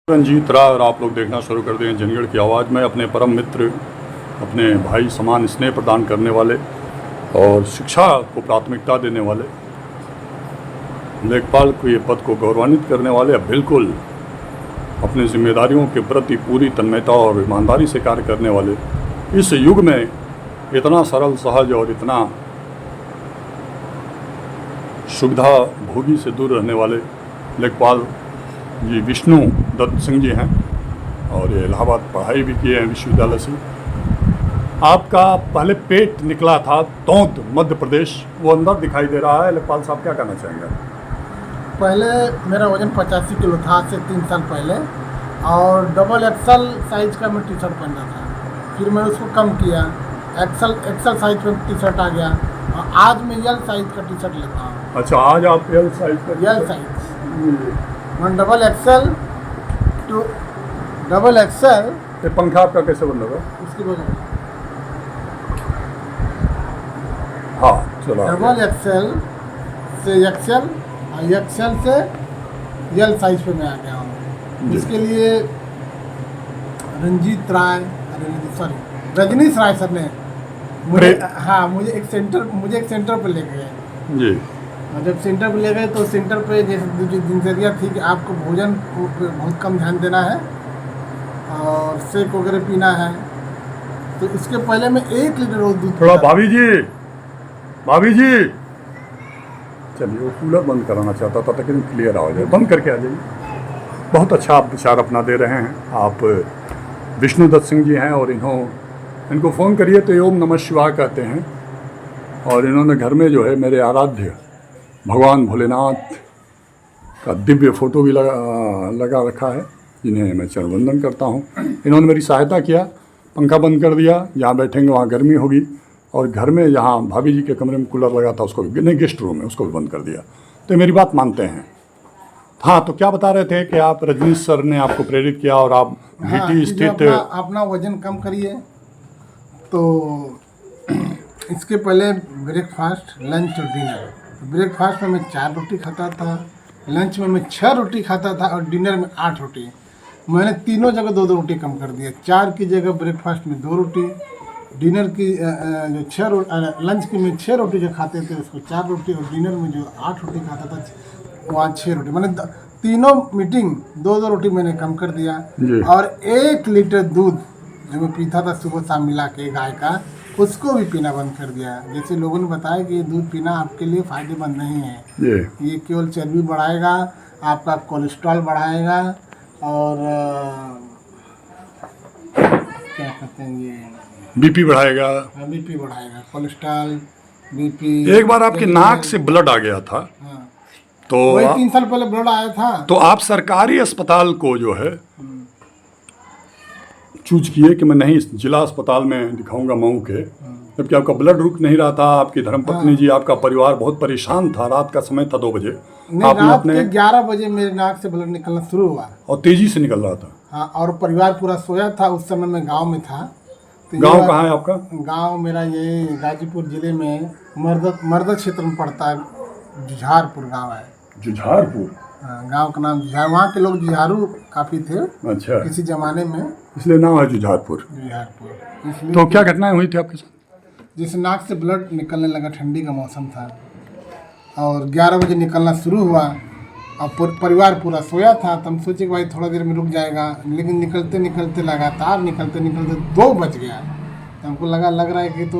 रंजीत राय और आप लोग देखना शुरू कर दें जनगढ़ की आवाज़ में। अपने परम मित्र, अपने भाई समान स्नेह प्रदान करने वाले और शिक्षा को प्राथमिकता देने वाले, लेखपाल के पद को गौरवान्वित करने वाले, अब बिल्कुल अपनी जिम्मेदारियों के प्रति पूरी तन्मयता और ईमानदारी से कार्य करने वाले, इस युग में इतना सरल सहज और इतना सुविधा भोगी से दूर रहने वाले लेखपाल जी विष्णु दत्त सिंह जी हैं और ये इलाहाबाद पढ़ाई भी किए हैं विश्वविद्यालय से। आपका पहले पेट निकला था तोंत मध्य प्रदेश, वो अंदर दिखाई दे रहा है। लेखपाल साहब क्या कहना चाहेंगे? पहले मेरा वज़न 85 किलो था, आज से 3 साल पहले, और डबल एक्सल साइज का मैं टी शर्ट पहनता था। फिर मैंने उसको कम किया, एक्सल साइज में टी शर्ट आ गया और आज मैं यल साइज का टी शर्ट लेता हूँ। अच्छा, आज आप यल साइज का? L size one double XL two double XL. ये पंखा आपका कैसे बंद होगा? उसकी वजह हाँ चलो। डबल एक्सल से एक्सल और एक्सल से यल साइज पे मैं आ गया हूँ। इसके लिए रजनीश राय सर ने मुझे एक सेंटर पर ले गए जी। और जब सेंटर पे ले गए तो सेंटर पे जैसे दिनचर्या थी कि आपको भोजन पे बहुत कम ध्यान देना है और शेक वगैरह पीना है। तो इसके पहले मैं 1 लीटर रोज दूध थोड़ा भाभी जी चलिए, वो कूलर बंद कराना चाहता था ताकि क्लियर आ जाए, बंद करके आ जाइए। बहुत अच्छा आप विचार अपना दे रहे हैं। आप विष्णु दत्त सिंह जी हैं और इनको फ़ोन करिए तो ओम नमः शिवाय कहते हैं। और इन्होंने घर में जो है मेरे आराध्य भगवान भोलेनाथ का दिव्य फोटो भी लगा रखा है, जिन्हें मैं चरण वंदन करता हूँ। इन्होंने मेरी सहायता किया, पंखा बंद कर दिया, जहाँ बैठेंगे वहाँ गर्मी होगी, और घर में जहाँ भाभी जी के कमरे में कूलर लगा था उसको भी, नहीं गेस्ट रूम में, उसको भी बंद कर दिया। तो मेरी बात मानते हैं। हाँ, तो क्या बता रहे थे कि आप रजनीश सर ने आपको प्रेरित किया और आप घीटी स्थित अपना वजन कम करिए। तो इसके पहले ब्रेकफास्ट, लंच और डिनर। ब्रेकफास्ट में मैं 4 रोटी खाता था, लंच में मैं 6 रोटी खाता था और डिनर में 8 रोटी। मैंने तीनों जगह 2-2 रोटी कम कर दिया। 4 की जगह ब्रेकफास्ट में 2 रोटी, डिनर की जो लंच की में 6 रोटी जो खाते थे उसको 4 रोटी, और डिनर में जो 8 रोटी खाता था वहाँ 6 रोटी। मैंने तीनों मीटिंग 2-2 रोटी मैंने कम कर दिया। और 1 लीटर दूध जो मैं पीता था सुबह शाम मिला के गाय का, उसको भी पीना बंद कर दिया। जैसे लोगों ने बताया कि ये दूध पीना आपके लिए फ़ायदेमंद नहीं है, ये केवल चर्बी बढ़ाएगा, आपका कोलेस्ट्रॉल बढ़ाएगा और क्या कहते हैं ये बीपी बढ़ाएगा। बीपी बढ़ाएगा, कोलेस्ट्रॉल, बीपी। एक बार आपके नाक से ब्लड आ गया था। हाँ, तो वही 3 साल पहले ब्लड आया था। तो आप सरकारी अस्पताल को जो है चूज किए कि मैं नहीं जिला अस्पताल में दिखाऊंगा मऊ के, जबकि आपका ब्लड रुक नहीं रहा था। आपकी धर्मपत्नी जी, आपका परिवार बहुत परेशान था। रात का समय था 2 बजे, आपने रात के 11 बजे मेरे नाक से ब्लड निकलना शुरू हुआ और तेजी से निकल रहा था। हाँ, और परिवार पूरा सोया था। उस समय मैं गांव में था। तो गांव कहाँ है आपका? गांव मेरा ये गाजीपुर जिले में मर्द क्षेत्र में पड़ता है, जुझारपुर गांव है। जुझारपुर? गांव का नाम जुझार, वहाँ के लोग जुझारू काफ़ी थे। अच्छा, किसी जमाने में, इसलिए नाम है जुझारपुर। इसलिए तो क्या घटनाएं हुई थी आपके साथ? जैसे नाक से ब्लड निकलने लगा, ठंडी का मौसम था और 11 बजे निकलना शुरू हुआ और परिवार पूरा सोया था। तो हम सोचे कि भाई थोड़ा देर में रुक जाएगा, लेकिन निकलते निकलते लगातार निकलते 2 बज गया। तो हमको लग रहा है कि तो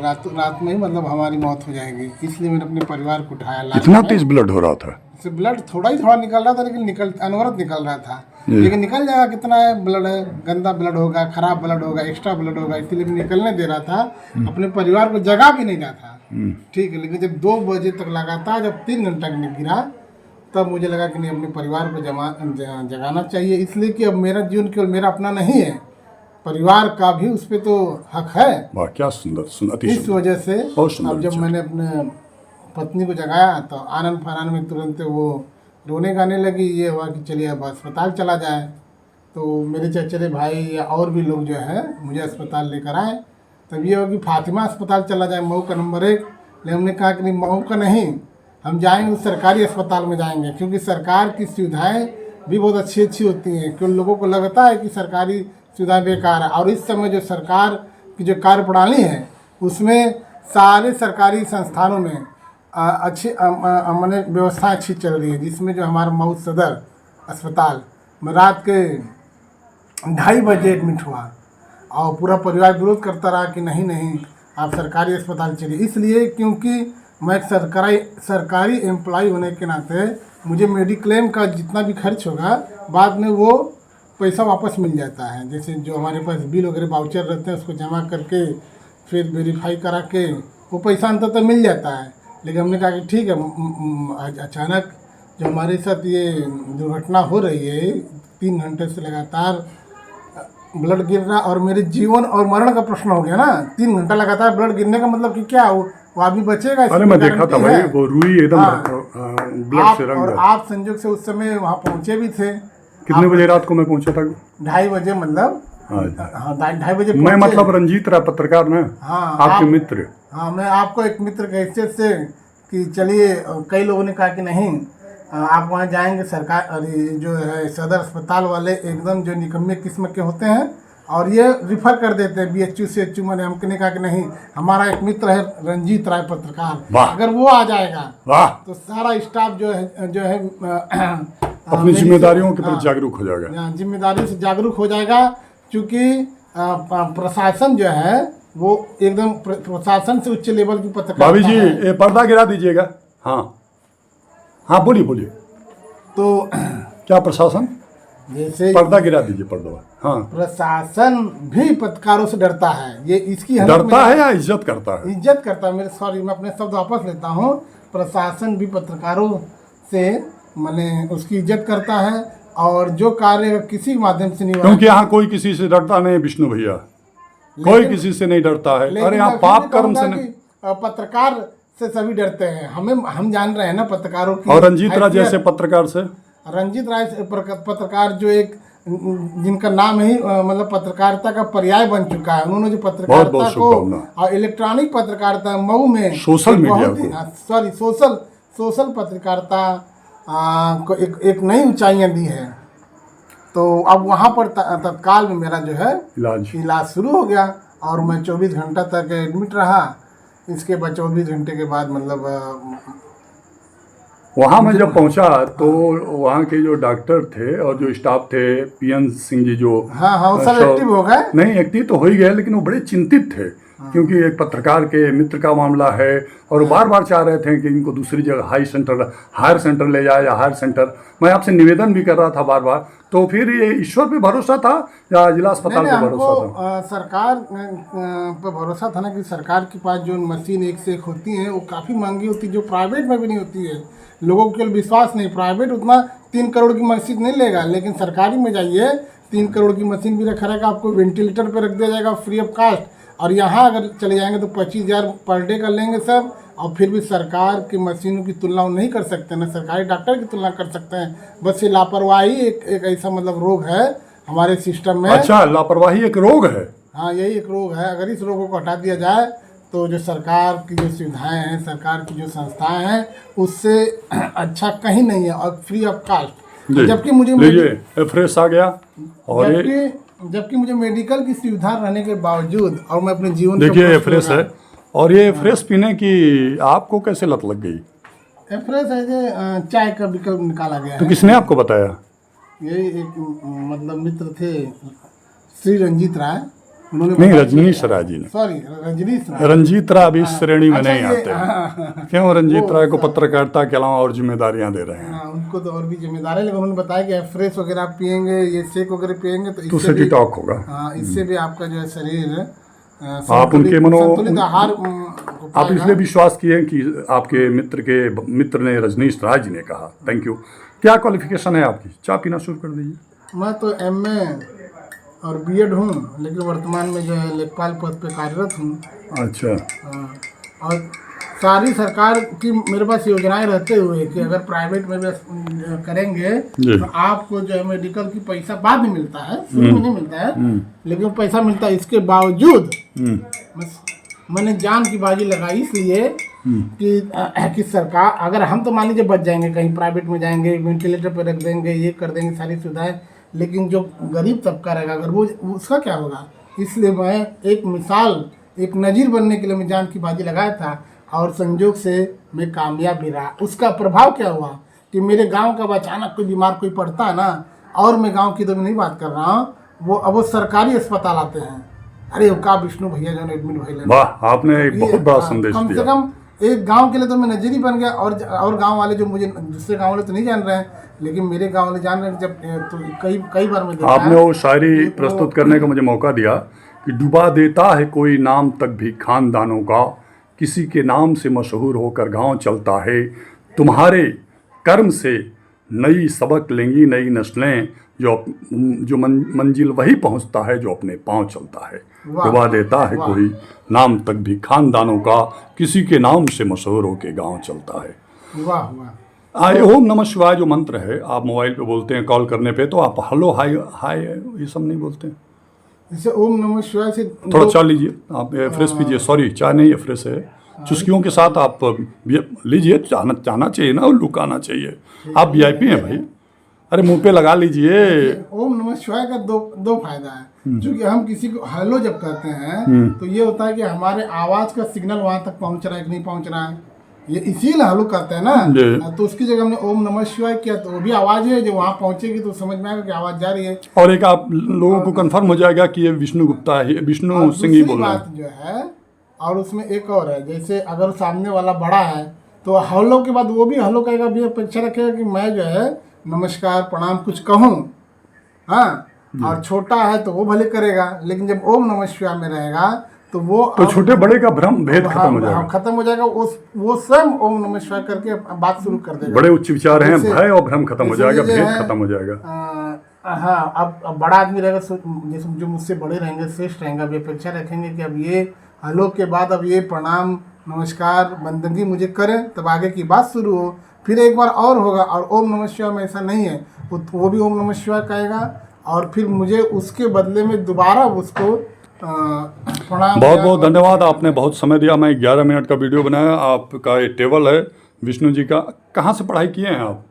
रात में ही मतलब हमारी मौत हो जाएगी। इसलिए मैंने अपने परिवार को उठाया। इतना तेज ब्लड हो रहा था? ब्लड थोड़ा निकल रहा था, लेकिन अनवरत निकल रहा था। लेकिन निकल जाएगा, कितना है ब्लड है, गंदा ब्लड होगा, खराब ब्लड होगा, एक्स्ट्रा ब्लड होगा, इसलिए निकलने दे रहा था। अपने परिवार को जगा भी नहीं रहा था, ठीक है। लेकिन जब 2 बजे तक लगातार जब 3 घंटा गिरा, तब मुझे लगा कि नहीं, अपने परिवार को जगाना चाहिए। इसलिए कि अब मेरा जीवन केवल मेरा अपना नहीं है, परिवार का भी उस पर तो हक है। वाह, क्या सुंदर। इस वजह से अब जब मैंने अपने पत्नी को जगाया तो आनंद फानन में तुरंत वो रोने गाने लगी। ये हुआ कि चलिए अब अस्पताल चला जाए। तो मेरे चचेरे भाई या और भी लोग जो है मुझे अस्पताल लेकर आए। तब ये हो कि फातिमा अस्पताल चला जाए, मऊ का नंबर 1। लेकिन हमने कहा कि नहीं, मऊ का नहीं, हम जाएंगे सरकारी अस्पताल में जाएंगे, क्योंकि सरकार की सुविधाएं भी बहुत अच्छी अच्छी होती हैं, क्यों लोगों को लगता है कि सरकारी सुविधा बेकार है। और इस समय जो सरकार की जो कार्यप्रणाली है उसमें सारे सरकारी संस्थानों में अच्छी मैंने व्यवस्था अच्छी चल रही है, जिसमें जो हमारा मऊ सदर अस्पताल में रात के 2:30 बजे एडमिट हुआ और पूरा परिवार विरोध करता रहा कि नहीं नहीं आप सरकारी अस्पताल चलिए, इसलिए क्योंकि मैं एक सरकारी एम्प्लॉय होने के नाते मुझे मेडिक्लेम का जितना भी खर्च होगा बाद में वो पैसा वापस मिल जाता है। जैसे जो हमारे पास बिल वगैरह वाउचर रहते हैं उसको जमा करके फिर वेरीफाई करा के वो पैसा अंततः मिल जाता है। लेकिन हमने कहा कि ठीक है, अचानक जो हमारे साथ ये दुर्घटना हो रही है, 3 घंटे से लगातार ब्लड गिर रहा और मेरे जीवन और मरण का प्रश्न हो गया ना। 3 घंटा लगातार ब्लड गिरने का मतलब कि क्या वो आदमी बचेगा? अरे मैं देखा था भाई, वो रुई एकदम ब्लड से रंग और आप संयोग से उस समय वहाँ पहुँचे भी थे। कितने बजे रात को मैं पहुंचा था? 2:30 बजे, मतलब हाँ 2:30 बजे मैं, मतलब रंजीत राय पत्रकार ना, हाँ आपके मित्र। हाँ, मैं आपको एक मित्र के हैसियत से कि चलिए, कई लोगों ने कहा कि नहीं आप वहाँ जाएंगे, सरकार और जो है सदर अस्पताल वाले एकदम जो निकम्मे किस्म के होते हैं और ये रिफ़र कर देते हैं BHU CHU। मैंने हमने कहा कि नहीं, हमारा एक मित्र है रंजीत राय पत्रकार, अगर वो आ जाएगा तो सारा स्टाफ जो है अपनी जिम्मेदारियों के प्रति जागरूक हो जाएगा, जिम्मेदारी से जागरूक हो जाएगा। क्योंकि प्रशासन जो है वो एकदम प्रशासन से उच्च लेवल की पत्रकारिता। भाभी जी ये पर्दा गिरा दीजिएगा। हाँ हाँ बोलिए बोलिए। तो क्या प्रशासन? जैसे पर्दा गिरा दीजिए, पर्दा। हाँ, प्रशासन भी पत्रकारों से डरता है। ये इसकी डरता है या इज्जत करता है? इज्जत करता है। मैं अपने शब्द वापस लेता हूँ। प्रशासन भी पत्रकारों से मैंने उसकी इज्जत करता है और जो कार्य किसी माध्यम से नहीं, क्योंकि यहाँ कोई किसी से डरता नहीं, विष्णु भैया, कोई किसी से नहीं डरता है। अरे यहाँ पाप कर्म से नहीं, पत्रकार से सभी डरते हैं। हम जान रहे हैं ना पत्रकारों की। और रंजीत राय जैसे पत्रकार से, रंजीत राय पत्रकार जो एक जिनका नाम ही मतलब पत्रकारिता का पर्याय बन चुका है। उन्होंने जो पत्रकारिता को और इलेक्ट्रॉनिक पत्रकारिता मऊ में सोशल मीडिया को सोशल पत्रकारिता को एक नई ऊंचाइयां दी है। तो अब वहाँ पर तत्काल में मेरा जो है इलाज शुरू हो गया और मैं 24 घंटा तक एडमिट रहा। इसके बाद 24 घंटे के बाद मतलब वहाँ मैं जब पहुँचा तो वहाँ के जो डॉक्टर थे और जो स्टाफ थे, PN सिंह जी जो, हाँ वो सब एक्टिव हो गए। नहीं, एक्टिव तो हो ही गए, लेकिन वो बड़े चिंतित थे। क्योंकि एक पत्रकार के मित्र का मामला है और वो बार बार चाह रहे थे कि इनको दूसरी जगह हायर सेंटर ले जाए या हायर सेंटर। मैं आपसे निवेदन भी कर रहा था बार बार। तो फिर ये ईश्वर पे भरोसा था या जिला अस्पताल पे भरोसा था? सरकार पे भरोसा था ना, कि सरकार के पास जो मशीन एक से एक होती हैं वो काफ़ी महंगी होती है, जो प्राइवेट में भी नहीं होती है। लोगों को विश्वास नहीं, प्राइवेट उतना 3 करोड़ की मशीन नहीं लेगा, लेकिन सरकारी में जाइए 3 करोड़ की मशीन भी रखा रहेगा, आपको वेंटिलेटर पे रख दिया जाएगा फ्री ऑफ कास्ट। और यहाँ अगर चले जाएंगे तो 25,000 पर डे कर लेंगे सब। और फिर भी सरकार की मशीनों की तुलना नहीं कर सकते, ना सरकारी डॉक्टर की तुलना कर सकते हैं। बस ये लापरवाही एक ऐसा मतलब रोग है हमारे सिस्टम में। अच्छा, लापरवाही एक रोग है? हाँ, यही एक रोग है। अगर इस रोगों को हटा दिया जाए तो जो सरकार की जो सुविधाएं हैं, सरकार की जो संस्थाएं हैं, उससे अच्छा कहीं नहीं है और फ्री ऑफ कास्ट। जबकि मुझे फ्रेश आ गया और जबकि मुझे मेडिकल की सुविधा रहने के बावजूद और मैं अपने जीवन, देखिए फ्रेश है। और ये फ्रेश पीने की आपको कैसे लत लग गई? फ्रेश है जो चाय का विकल्प निकाला गया तो किसने आपको बताया? यही एक मतलब मित्र थे श्री रंजीत राय, उन्होंने नहीं, रजनीश राय जी ने। सॉरी, रंजीत राय अभी इस श्रेणी में नहीं आते। क्यों? रंजीत राय को पत्रकारिता के अलावा और जिम्मेदारियां दे रहे हैं। उनको तो और भी जिम्मेदारी है, लेकिन उन्होंने बताया कि फ्रेश वगैरह आप पियेंगे, ये शेक वगैरह पियेंगे तो इससे डिटॉक होगा। हाँ, इससे भी आपका जो है शरीर आप उनके संतुलित आहार आप इसलिए विश्वास किए कि आपके मित्र ने, रजनीश राय जी ने कहा। Thank you. क्या क्वालिफिकेशन है आपकी? चाय पीना शुरू कर दीजिए। मैं तो MA और B.Ed हूँ, लेकिन वर्तमान में जो है लेखपाल पद पे कार्यरत हूँ। अच्छा। और सारी सरकार की मेरे पास योजनाएं रहते हुए कि अगर प्राइवेट में भी करेंगे तो आपको जो है मेडिकल की पैसा बाद में मिलता है, शुरू में नहीं मिलता है, लेकिन पैसा मिलता है। इसके बावजूद मैंने जान की बाजी लगाई, इसलिए कि सरकार, अगर हम तो मान लीजिए बच जाएंगे, कहीं प्राइवेट में जाएंगे, वेंटिलेटर पर रख देंगे, ये कर देंगे सारी सुविधाएं, लेकिन जो गरीब तबका रहेगा अगर वो उसका क्या होगा। इसलिए मैं एक मिसाल, एक नज़ीर बनने के लिए मैं जान की बाजी लगाया था और संजोग से मैं कामयाब भी रहा। उसका प्रभाव क्या हुआ कि मेरे गांव का अचानक कोई बीमार कोई पड़ता है ना, और मैं गांव की तो नहीं बात कर रहा हूँ, वो अब वो सरकारी अस्पताल आते हैं, अरे वो का विष्णु भैया जो एडमिट भैया। वाह, आपने एक बहुत बड़ा संदेश कम दिया। से कम एक गांव के लिए तो मैं नजरी बन गया। और गांव वाले जो मुझे, दूसरे गांव वाले तो नहीं जान रहे हैं, लेकिन मेरे गांव वाले जान रहे हैं। जब तो कई बार मैं देखा, आपने वो शायरी प्रस्तुत करने का मुझे मौका दिया कि डुबा देता है कोई नाम तक भी खानदानों का, किसी के नाम से मशहूर होकर गांव चलता है, तुम्हारे कर्म से नई सबक लेंगी नई नस्लें, जो मंजिल वही पहुंचता है जो अपने पांव चलता है। डुबा देता है कोई नाम तक भी खानदानों का, किसी के नाम से मशहूर होकर गांव चलता है। वाह वाह। ओम नमः शिवाय जो मंत्र है, आप मोबाइल पे बोलते हैं कॉल करने पे, तो आप हेलो हाय हाय ये सब नहीं बोलते हैं? जैसे ओम नमः शिवाय से थोड़ा चाय लीजिए, आप फ्रेश पीजिए। सॉरी, चाय नहीं है, फ्रेश है। चुस्कियों के साथ आप लीजिए, चाहना चाहिए ना, और लुकाना चाहिए। आप वीआईपी हैं भाई, अरे मुंह पे लगा लीजिए। ओम नमः शिवाय का दो फायदा है। क्योंकि हम किसी को हेलो जब कहते हैं तो ये होता है कि हमारे आवाज का सिग्नल वहां तक पहुंच रहा है कि नहीं पहुंच रहा है, ये इसीलिए हेलो कहते हैं ना। तो उसकी जगह हमने ओम नमः शिवाय किया तो वो भी आवाज है, जो वहां पहुंचेगी तो समझ में आएगा कि आवाज जा रही है। और एक आप लोगों को कंफर्म हो जाएगा कि ये विष्णु गुप्ता है, विष्णु सिंह ही बोल रहे हैं। बात जो है, और उसमें एक और है, जैसे अगर सामने वाला बड़ा है तो हेलो के बाद वो भी हेलो कहेगा, भी अपेक्षा रखेगा कि मैं जो है नमस्कार प्रणाम कुछ कहूँ, हाँ। और छोटा है तो वो भले करेगा, लेकिन जब ओम नमः शिवाय में रहेगा तो वो तो छोटे बड़े का भ्रम भेद खत्म हो जाएगा। खत्म हो जाएगा। वो स्वयं ओम नमः शिवाय करके बात शुरू कर देगा। बड़े उच्च विचार हैं, भय और भ्रम खत्म हो जाएगा, भेद खत्म हो जाएगा। हाँ, अब बड़ा आदमी रहेगा, जैसे जो मुझसे बड़े रहेंगे, श्रेष्ठ रहेंगे, वे अपेक्षा रखेंगे कि अब ये हेलो के बाद अब ये प्रणाम नमस्कार बंदगी मुझे करें, तब आगे की बात शुरू हो। फिर एक बार और होगा, और ओम नमः शिवाय में ऐसा नहीं है, वो भी ओम नमः शिवाय कहेगा, और फिर मुझे उसके बदले में दोबारा उसको प्रणाम। बहुत बहुत धन्यवाद, आपने बहुत समय दिया। मैं 11 मिनट का वीडियो बनाया। आपका ये टेबल है विष्णु जी का, कहाँ से पढ़ाई किए हैं आप?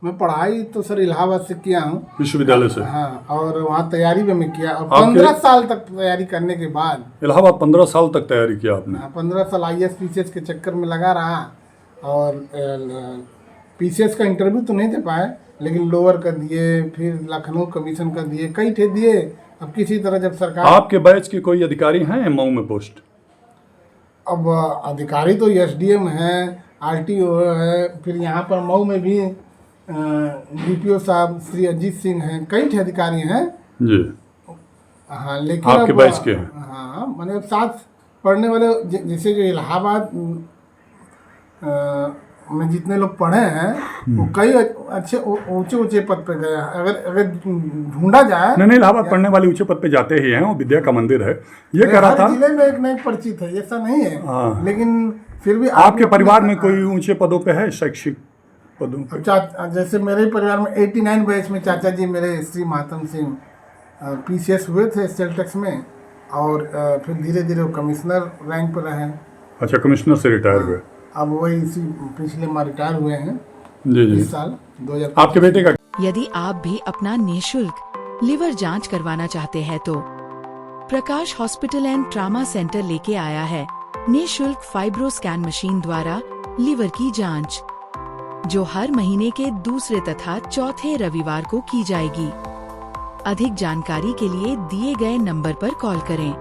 मैं पढ़ाई तो सर इलाहाबाद से किया हूँ, विश्वविद्यालय से। हाँ, और वहाँ तैयारी भी मैं किया, और 15 साल तक तैयारी करने के बाद। इलाहाबाद 15 साल तक तैयारी किया आपने? 15 साल IAS PCS के चक्कर में लगा रहा, और PCS का इंटरव्यू तो नहीं दे पाए, लेकिन लोअर का दिए, फिर लखनऊ कमीशन का दिए, कई ठे दिए। अब किसी तरह जब सरकार। आपके बैच के कोई अधिकारी हैं मऊ में पोस्ट? अब अधिकारी तो SDM है, RTO है, फिर यहाँ पर मऊ में भी DPO साहब श्री अजीत सिंह हैं, कई ठे अधिकारी हैं जी। हाँ, लेकिन आपके बैच के हैं? हाँ, मैंने साथ पढ़ने वाले, जैसे जो इलाहाबाद में जितने लोग पढ़े हैं वो कई अच्छे ऊंचे पद पे गए। अगर ढूंढा जाए, नहीं इलाहाबाद पढ़ने वाले ऊंचे पद पे जाते ही हैं, वो विद्या का मंदिर है। ये कह रहा था, जिले में एक न एक परिचित है, ऐसा नहीं है। हाँ। लेकिन फिर भी आपके परिवार में कोई ऊंचे पदों पे है, शैक्षिक पदों पे? जैसे मेरे परिवार में 89 बैच में चाचा जी मेरे श्री महात्म सिंह PCS हुए थे सेल टैक्स में, और फिर धीरे धीरे वो कमिश्नर रैंक पर रहे। अच्छा, कमिश्नर से रिटायर हुए? अब वही इसी पिछले माह रिटायर हुए हैं जी जी, इस साल 2000। आपके बेटे का? यदि आप भी अपना निःशुल्क लिवर जांच करवाना चाहते हैं तो प्रकाश हॉस्पिटल एंड ट्रामा सेंटर लेके आया है निःशुल्क फाइब्रो स्कैन मशीन द्वारा लिवर की जांच, जो हर महीने के दूसरे तथा चौथे रविवार को की जाएगी। अधिक जानकारी के लिए दिए गए नंबर पर कॉल करें।